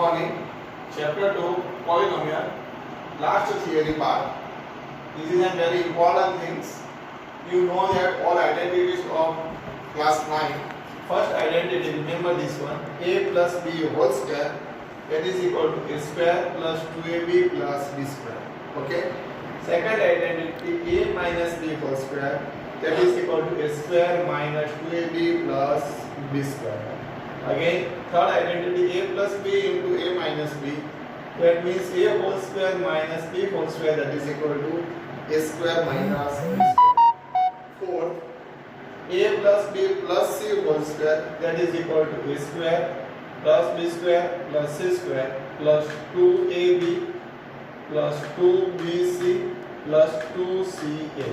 morning. Chapter 2, Polynomial. Last theory part. This is a very important things. You know that all identities of class 9. First identity, remember this one. A plus B whole square, that is equal to A square plus 2AB plus B square. Okay. Second identity, A minus B whole square, that is equal to A square minus 2AB plus B square. Again, third identity, A plus B into A minus B, that means A whole square minus B whole square, that is equal to A square minus B square. Fourth, A plus B plus C whole square, that is equal to A square plus B square plus C square plus 2AB plus 2BC plus 2CA.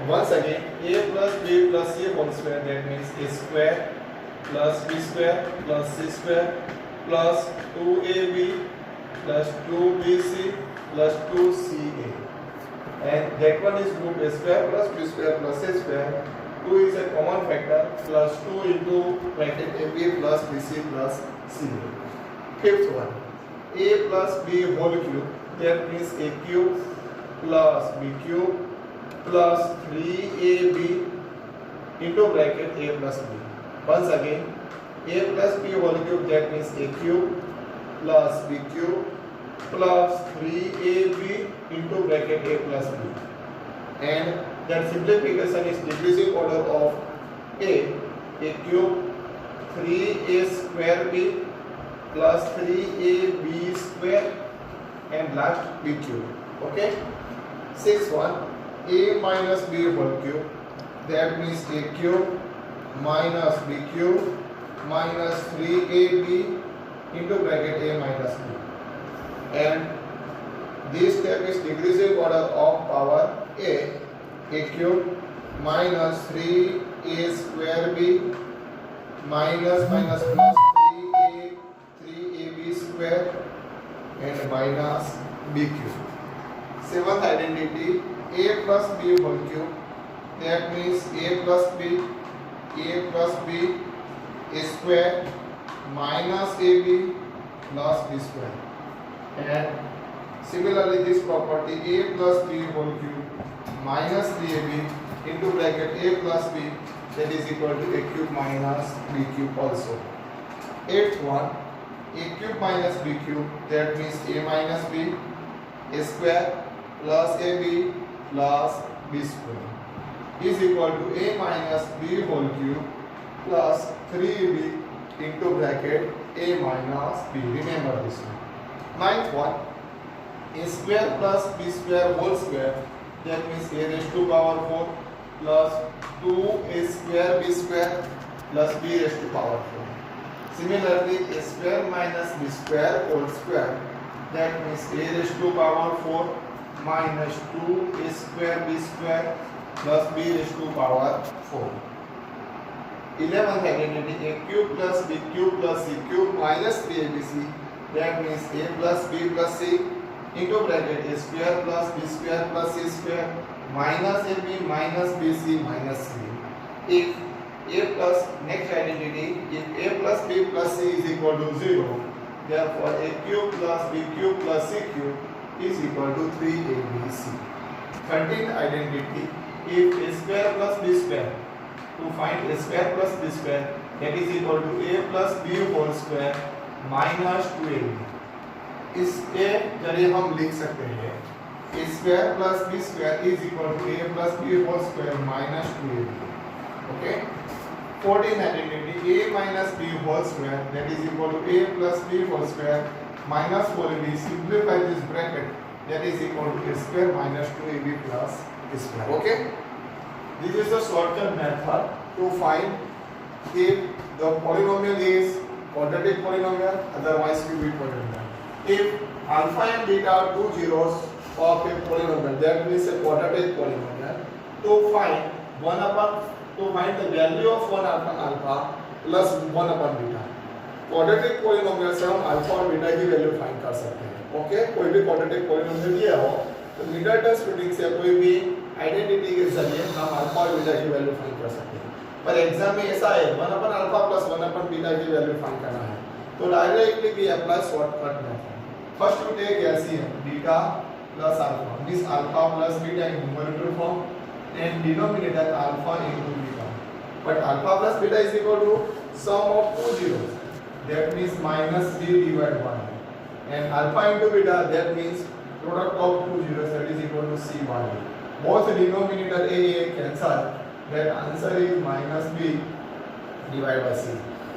Once again, A plus B plus C whole square, that means A square plus B square plus C square plus 2AB plus 2BC plus 2CA. And that one is group A square plus B square plus C square. 2 is a common factor, plus 2 into bracket AB plus BC plus CA. Fifth one, A plus B whole cube, that means A cube plus B cube plus 3AB into bracket A plus B. Once again, A plus B whole cube, that means A cube plus B cube plus 3AB into bracket A plus B. And that simplification is decreasing order of A cube 3A square B plus 3AB square and last B cube. Okay. Sixth one, A minus B whole cube, that means A cube minus B cube minus 3AB into bracket A minus B. And this step is decreasing order of power A cube minus 3A square B minus plus 3AB square and minus B cube. Seventh identity, A plus B whole cube, that means A plus B A square minus AB plus B square. And similarly this property, A plus B whole cube minus 3AB into bracket A plus B, that is equal to A cube minus B cube also. Eighth one, A cube minus B cube, that means A minus B A square plus AB plus B square is equal to A minus B whole cube plus 3AB into bracket A minus B. Remember this one. Ninth one, A square plus B square whole square, that means A raised to power 4 plus 2A square B square plus B raised to power 4. Similarly, A square minus B square whole square, that means A raised to power 4 minus 2A square B square plus B raised to power 4. 11th identity, A cube plus B cube plus C cube minus 3ABC, that means A plus B plus C into bracket A square plus B square plus C square minus AB minus BC minus C. If A plus, next identity, if A plus B plus C is equal to 0, therefore A cube plus B cube plus C cube is equal to 3ABC. 13th identity, if A square plus B square, to find A square plus B square, that is equal to A plus B whole square minus 2AB. इसके जरिए हम लिख सकते हैं A square plus B square is equal to A plus B whole square minus 2AB. Okay. 14th identity, A minus B whole square, that is equal to A plus B whole square minus 4AB. Simplify this bracket, that is equal to A square minus 2AB plus B square. Okay. This is the shortcut method to find if the polynomial is quadratic polynomial, otherwise cubic polynomial. If alpha and beta are two zeros of a polynomial, that means a quadratic polynomial, to find the value of 1 upon alpha plus 1 upon beta. Quadratic polynomial से हम alpha और beta की value find कर सकते हैं. Okay, कोई भी quadratic polynomial दिया हो तो मिडल टर्म स्प्लिटिंग से कोई भी आइडेंटिटी के जरिए हम अल्फा और बीटा की वैल्यू फाइंड कर सकते हैं. पर एग्जाम में ऐसा है 1 अपन अल्फा प्लस 1 अपन बीटा की वैल्यू फाइंड करना है. So directly we apply shortcut method. First you take LCM, beta plus alpha. This alpha plus beta in numerator form and denominator alpha into beta. But alpha plus beta is equal to sum of two zeros. That means minus b divided by. And alpha into beta, that means product of two zeros, that is equal to c by a. Both denominator a cancel. That answer is minus b divided by c.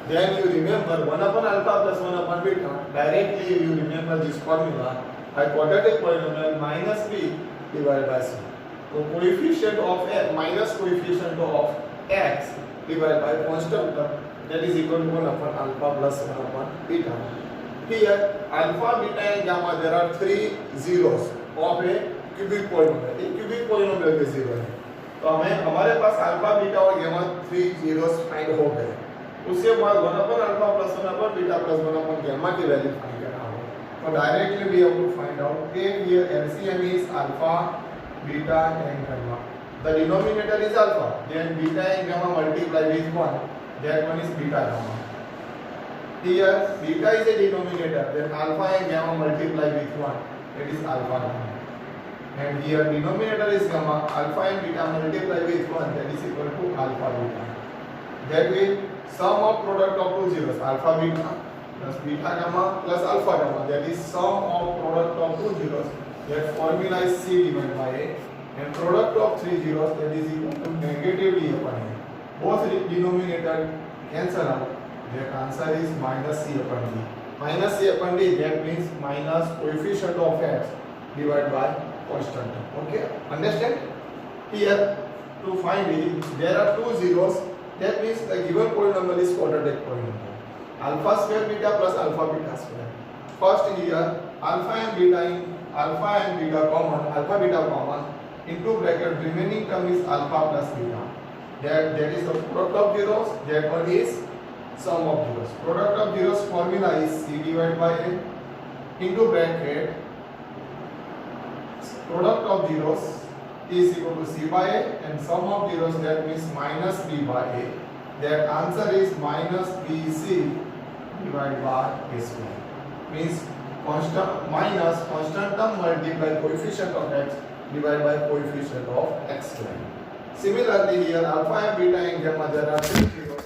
Then you remember 1 upon alpha plus 1 upon beta. Directly you remember this formula. I quadratic polynomial minus b divided by c. So coefficient of x minus coefficient of x divided by constant term, that is equal to 1 upon alpha plus 1 upon beta. Here alpha, beta and gamma, there are three zeros of a cubic polynomial. एक cubic polynomial के zero है. तो हमें हमारे पास alpha, beta और gamma three zeros find हो गए. उसके बाद 1 upon alpha plus 1 upon beta plus 1 upon gamma की वैल्यू फाइंड करना होगा. So directly we have to find out. Take here LCM is alpha, beta and gamma. The denominator is alpha. Then beta and gamma multiply with 1. That one is beta gamma. Here beta is a denominator. Then alpha and gamma multiply with 1. That is alpha gamma. And here denominator is gamma. Alpha and beta multiply with 1. That is equal to alpha beta. That will sum of product of two zeros, alpha beta plus beta gamma plus alpha gamma, that is sum of product of two zeros. That formula is c divided by a, and product of three zeros, that is equal to negative d upon a. Both denominator cancel out. That answer is minus c upon d. Minus c upon d, that means minus coefficient of x divided by constant term. Okay, understand? Here to find it, there are two zeros. That means the given polynomial is quadratic polynomial. Alpha square beta plus alpha beta square. First here alpha and beta common, alpha beta common, into bracket remaining term is alpha plus beta. That is the product of zeros. That one is sum of zeros. Product of zeros formula is c divided by a into bracket product of zeros is equal to c by a and sum of zeros, that means minus b by a. That answer is minus bc divided by a square. Means constant minus constant term multiply coefficient of x divided by coefficient of x square. Similarly here alpha and beta and gamma, there are three zeros.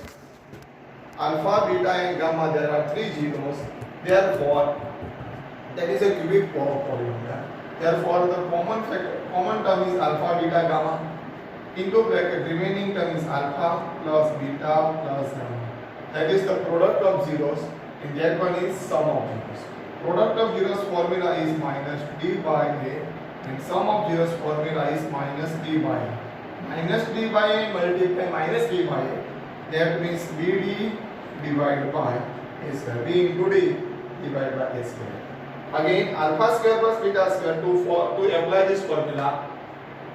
Alpha, beta and gamma, there are three zeros. Therefore that is a cubic polynomial. Therefore the common term is alpha, beta, gamma, into bracket remaining term is alpha plus beta plus gamma. That is the product of zeros, and that one is sum of zeros. Product of zeros formula is minus d by a, and sum of zeros formula is minus d by a. Minus d by a multiply minus d by a, that means bd divided by a square. B into d divided by a square. Again alpha square plus beta square, to apply this formula,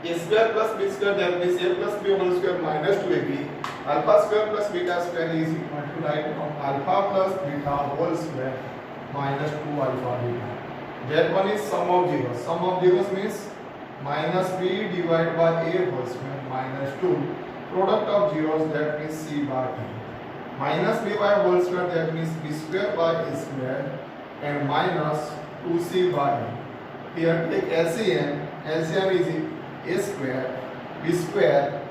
a square plus b square, that means a plus b whole square minus 2ab. Alpha square plus beta square is equal to write from alpha plus beta whole square minus 2 alpha beta. That one is sum of zeros. Sum of zeros means minus b divided by a whole square minus 2. Product of zeros, that means c by a. Minus b by whole square, that means b square by a square, and minus 2c by a. Here take LCM. LCM is a square, b square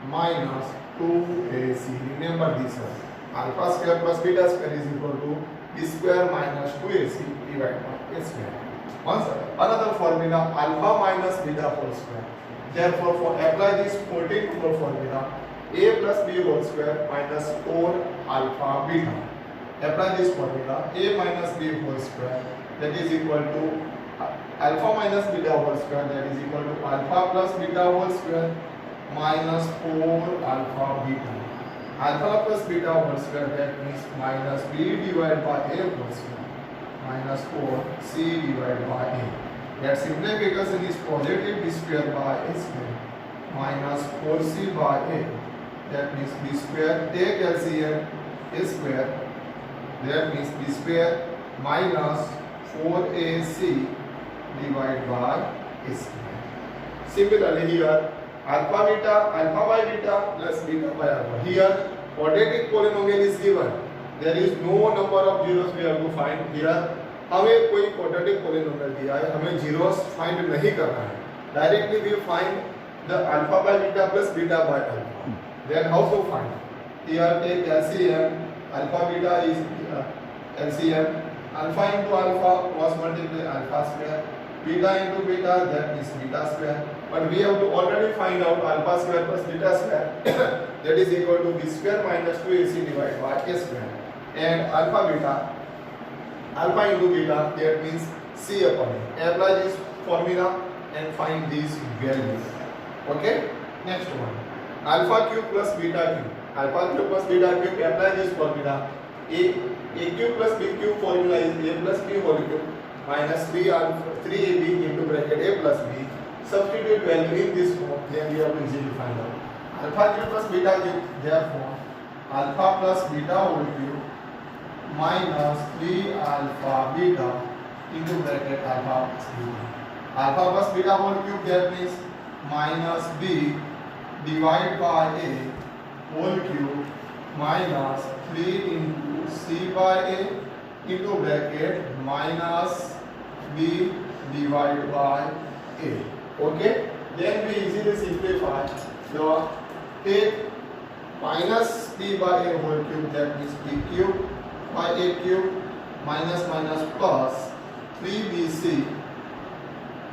minus 2ac. Remember this one. Alpha square plus beta square is equal to b square minus 2ac divided by a square. Once another formula, alpha minus beta whole square. Therefore, for apply this 14 number formula, a plus b whole square minus 4 alpha beta. Apply this formula, a minus b whole square, that is equal to alpha minus beta whole square, that is equal to alpha plus beta whole square minus 4 alpha beta. Alpha plus beta whole square, that means minus b divided by a whole square minus 4 c divided by a. That simplification is positive b square by a square minus 4c by a. That means b square, take LCM, a square, that means b square minus 4ac divided by a square. Similarly here alpha beta, alpha by beta plus beta by alpha. Here quadratic polynomial is given. there is no number of zeros we have to find here. हमें कोई quadratic polynomial दिया है, हमें zeros find नहीं करना है. Directly we find the alpha by beta plus beta by alpha. Then how to find? Here take LCM. Alpha beta is LCM. Alpha into alpha cross multiply alpha square. Beta into beta, that is beta square. But we have to already find out alpha square plus beta square. That is equal to b square minus 2ac divided by a square. And alpha beta, alpha into beta, that means c upon a. Apply this formula and find these values. Okay? Next one. Alpha cube plus beta cube. Alpha cube plus beta cube, apply this formula. A cube plus b cube formula is a plus b whole cube minus 3ab into bracket a plus b. Substitute value in this form, then we have to easily find out. Alpha cube plus beta cube, therefore alpha plus beta whole cube minus 3 alpha beta into bracket alpha plus beta. Alpha plus beta whole cube, that means minus b divided by a whole cube minus 3 into c by a into bracket minus b divided by a. Okay, then we easily simplify. So take minus b by a whole cube, that means b cube by a cube minus minus plus 3bc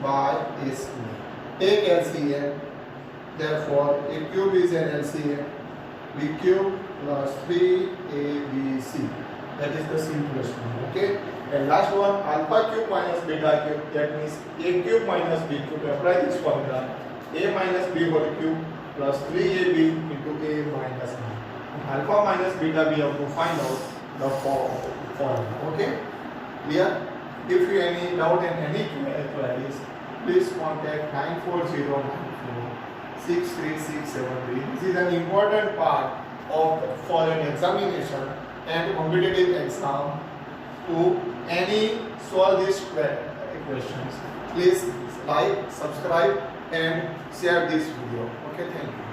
by a square. Take LCM. Therefore a cube is an LCM. B cube plus 3abc. That is the simplest one. Okay. And last one, alpha cube minus beta cube, that means a cube minus b cube. Apply this formula. A minus b whole cube plus 3ab into a minus b. Alpha minus beta we have to find out the formula. Okay? Clear? If you any doubt and any queries, please contact 94094 This is an important part of for an examination and competitive exam. To any solve these questions, please like, subscribe and share this video. Okay, thank you.